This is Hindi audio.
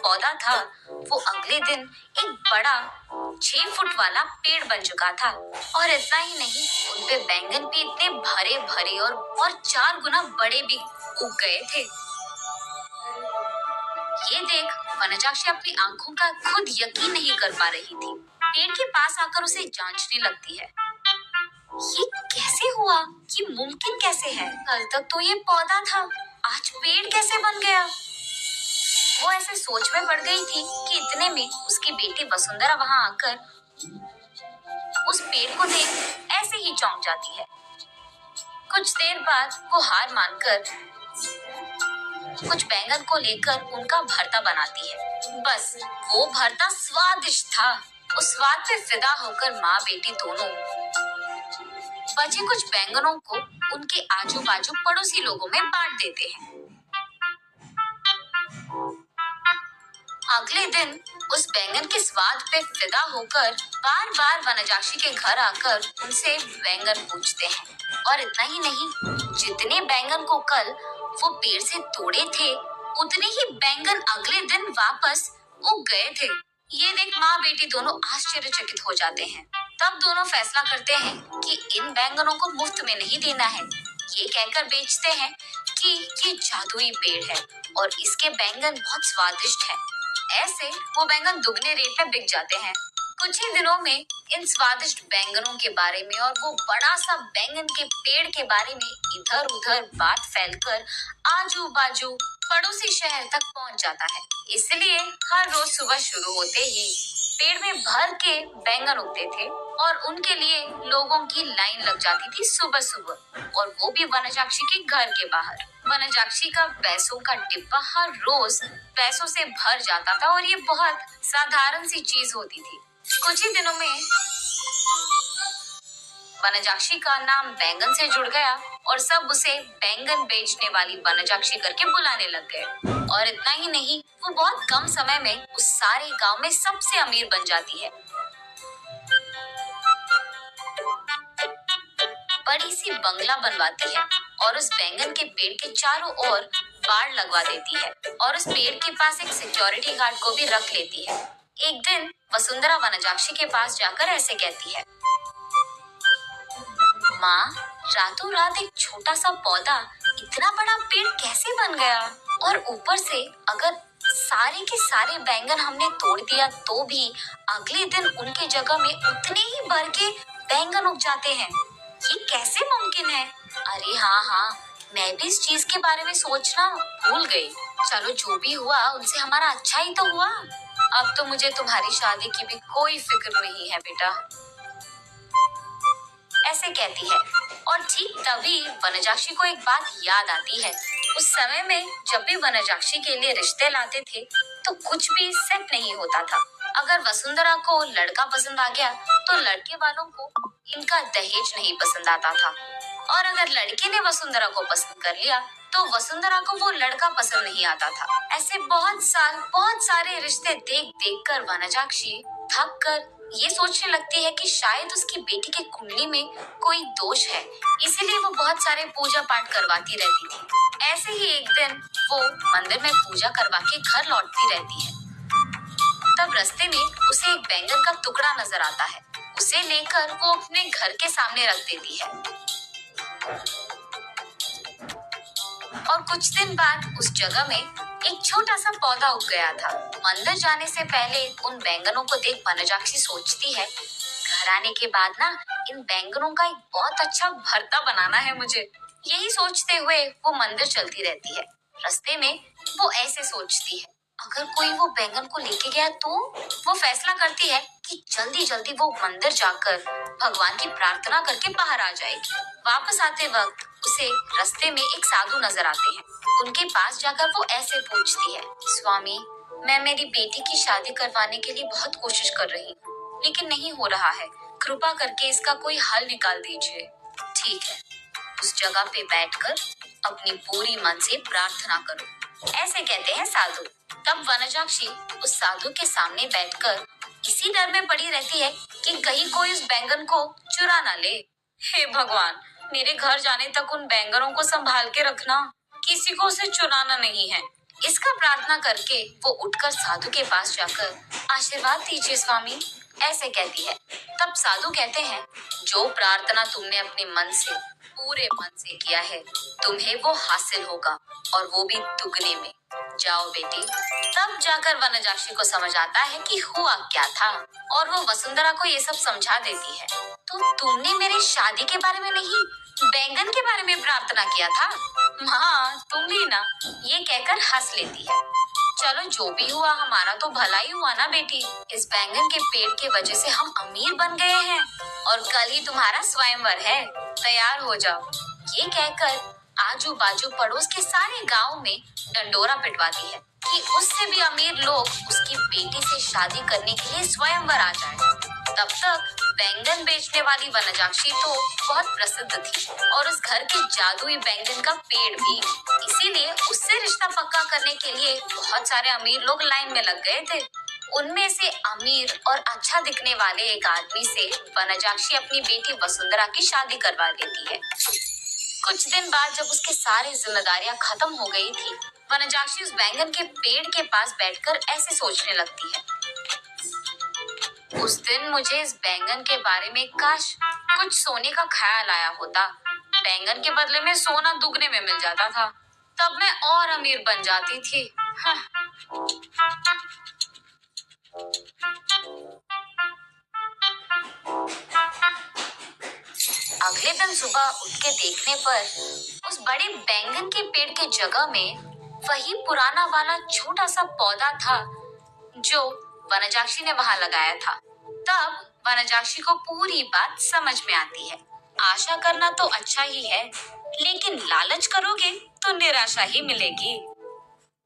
पौधा था वो अगले दिन एक बड़ा 6 फुट वाला पेड़ बन चुका था। और इतना ही नहीं, उनपे बैंगन भी इतने भरे भरे और 4 गुना बड़े भी उग गए थे। ये देख वनजाक्षी अपनी आंखों का खुद यकीन नहीं कर पा रही थी। पेड़ के पास आकर उसे जांचने लगती है। ये कैसे हुआ? ये मुमकिन कैसे है? कल तक तो ये पौधा था, आज पेड़ कैसे बन गया? वो ऐसे सोच में पड़ गई थी कि इतने में उसकी बेटी वसुंधरा वहां आकर उस पेड़ को देख ऐसे ही चौंक जाती है। कुछ देर बाद वो हार मानकर कुछ बैंगन को लेकर उनका भरता बनाती है। बस वो भरता स्वादिष्ट था। उस स्वाद पे फिदा होकर माँ बेटी दोनों बचे कुछ बैंगनों को उनके आजू बाजू पड़ोसी लोगों में बांट देते हैं। अगले दिन उस बैंगन के स्वाद पे फिदा होकर बार बार वनजाक्षी के घर आकर उनसे बैंगन पूछते हैं। और इतना ही नहीं, जितने बैंगन को कल वो पेड़ से तोड़े थे उतने ही बैंगन अगले दिन वापस उग गए थे। ये देख माँ बेटी दोनों आश्चर्यचकित हो जाते हैं। तब दोनों फैसला करते हैं कि इन बैंगनों को मुफ्त में नहीं देना है। ये कहकर बेचते हैं कि ये जादुई पेड़ है और इसके बैंगन बहुत स्वादिष्ट है। ऐसे वो बैंगन दुगने रेट में बिक जाते हैं। कुछ ही दिनों में इन स्वादिष्ट बैंगनों के बारे में और वो बड़ा सा बैंगन के पेड़ के बारे में इधर उधर बात फैलकर आजू बाजू पड़ोसी शहर तक पहुंच जाता है। इसलिए हर रोज सुबह शुरू होते ही पेड़ में भर के बैंगन उगते थे और उनके लिए लोगों की लाइन लग जाती थी सुबह सुबह, और वो भी वनजाक्षी के घर के बाहर। वनजाक्षी का पैसों का डिब्बा हर रोज पैसों से भर जाता था और ये बहुत साधारण सी चीज होती थी। कुछ ही दिनों में वनजाक्षी का नाम बैंगन से जुड़ गया और सब उसे बैंगन बेचने वाली वनजाक्षी करके बुलाने लग गए। और इतना ही नहीं, वो बहुत कम समय में उस सारे गांव में सबसे अमीर बन जाती है। बड़ी सी बंगला बनवाती है और उस बैंगन के पेड़ के चारों ओर बाड़ लगवा देती है और उस पेड़ के पास एक सिक्योरिटी गार्ड को भी रख लेती है। एक दिन वसुंधरा वनजाक्षी के पास जाकर ऐसे कहती है, माँ, रातों रात एक छोटा सा पौधा इतना बड़ा पेड़ कैसे बन गया? और ऊपर से अगर सारे के सारे बैंगन हमने तोड़ दिया तो भी अगले दिन उनके जगह में उतने ही भर के बैंगन उग जाते हैं। ये कैसे मुमकिन है? अरे हाँ, मैं भी इस चीज के बारे में सोचना भूल गई। चलो जो भी हुआ उनसे हमारा अच्छा ही तो हुआ। अब तो मुझे तुम्हारी शादी की भी कोई फिक्र नहीं है बेटा, ऐसे कहती है। और ठीक तभी वनजाक्षी को एक बात याद आती है। उस समय में जब भी वनजाक्षी के लिए रिश्ते लाते थे तो कुछ भी सेट नहीं होता था। अगर वसुंधरा को लड़का पसंद आ गया तो लड़के वालों को इनका दहेज नहीं पसंद आता था, और अगर लड़के ने वसुंधरा को पसंद कर लिया तो वसुंधरा को वो लड़का पसंद नहीं आता था। ऐसे बहुत सारे रिश्ते देख देख कर वनजाक्षी थक कर ये सोचने लगती है कि शायद उसकी बेटी के कुंडली में कोई दोष है, इसीलिए वो बहुत सारे पूजा पाठ करवाती रहती थी। ऐसे ही एक दिन वो मंदिर में पूजा करवा के घर लौटती रहती है। तब रास्ते में उसे एक बैंगन का टुकड़ा नजर आता है। उसे लेकर वो अपने घर के सामने रख देती है। और कुछ दिन बाद उस जगह में एक छोटा सा पौधा उग गया था। मंदिर जाने से पहले उन बैंगनों को देख वनजाक्षी सोचती है, घर आने के बाद ना इन बैंगनों का एक बहुत अच्छा भरता बनाना है मुझे। यही सोचते हुए वो मंदिर चलती रहती है। रास्ते में वो ऐसे सोचती है, अगर कोई वो बैंगन को लेके गया तो वो फैसला करती है कि जल्दी जल्दी वो मंदिर जाकर भगवान की प्रार्थना करके बाहर आ जाएगी। वापस आते वक्त उसे रास्ते में एक साधु नजर आते हैं। उनके पास जाकर वो ऐसे पूछती है, स्वामी, मैं मेरी बेटी की शादी करवाने के लिए बहुत कोशिश कर रही हूँ लेकिन नहीं हो रहा है, कृपा करके इसका कोई हल निकाल दीजिए। ठीक है, उस जगह पे बैठकर अपनी पूरी मन से प्रार्थना करो, ऐसे कहते हैं साधु। तब वनजाक्षी उस साधु के सामने बैठकर इसी डर में पड़ी रहती है कि कहीं कोई उस बैंगन को चुरा ना ले। हे भगवान, मेरे घर जाने तक उन बैंगनों को संभाल के रखना, किसी को उसे चुराना नहीं है। इसका प्रार्थना करके वो उठकर साधु के पास जाकर आशीर्वाद दीजिए स्वामी, ऐसे कहती है। तब साधु कहते हैं, जो प्रार्थना तुमने अपने मन से, पूरे मन से किया है, तुम्हें वो हासिल होगा, और वो भी दुगने में। जाओ बेटी। तब जाकर वनजाक्षी को समझ आता है कि हुआ क्या था, और वो वसुंधरा को ये सब समझा देती है। तो तुमने मेरी शादी के बारे में नहीं, बैंगन के बारे में प्रार्थना किया था। हाँ, तुम भी ना, ये कहकर हंस लेती है। चलो जो भी हुआ, हमारा तो भला ही हुआ ना बेटी। इस बैंगन के पेड़ की वजह से हम अमीर बन गए हैं, और कल ही तुम्हारा स्वयंवर है, तैयार हो जाओ। ये कहकर आजू बाजू पड़ोस के सारे गांव में डंडोरा पिटवाती है कि उससे भी अमीर लोग उसकी बेटी से शादी करने के लिए स्वयंवर आ जाए। तब तक बैंगन बेचने वाली वनजाक्षी तो बहुत प्रसिद्ध थी, और उस घर के जादुई बैंगन का पेड़ भी। इसीलिए उससे रिश्ता पक्का करने के लिए बहुत सारे अमीर लोग लाइन में लग गए थे। उनमें से अमीर और अच्छा दिखने वाले एक आदमी से वनजाक्षी अपनी बेटी वसुंधरा की शादी करवा देती है। कुछ दिन बाद जब उसकी सारी जिम्मेदारियां खत्म हो गई थी, वनजाक्षी उस बैंगन के पेड़ के पास बैठकर ऐसे सोचने लगती है, उस दिन मुझे इस बैंगन के बारे में काश कुछ सोने का ख्याल आया होता। बैंगन के बदले में सोना दुगने में मिल जाता था, तब मैं और अमीर बन जाती थी। हाँ। अगले दिन सुबह उठ के देखने पर उस बड़े बैंगन के पेड़ के जगह में वही पुराना वाला छोटा सा पौधा था जो वनजाक्षी ने वहां लगाया था। तब वनजाक्षी को पूरी बात समझ में आती है। आशा करना तो अच्छा ही है, लेकिन लालच करोगे तो निराशा ही मिलेगी।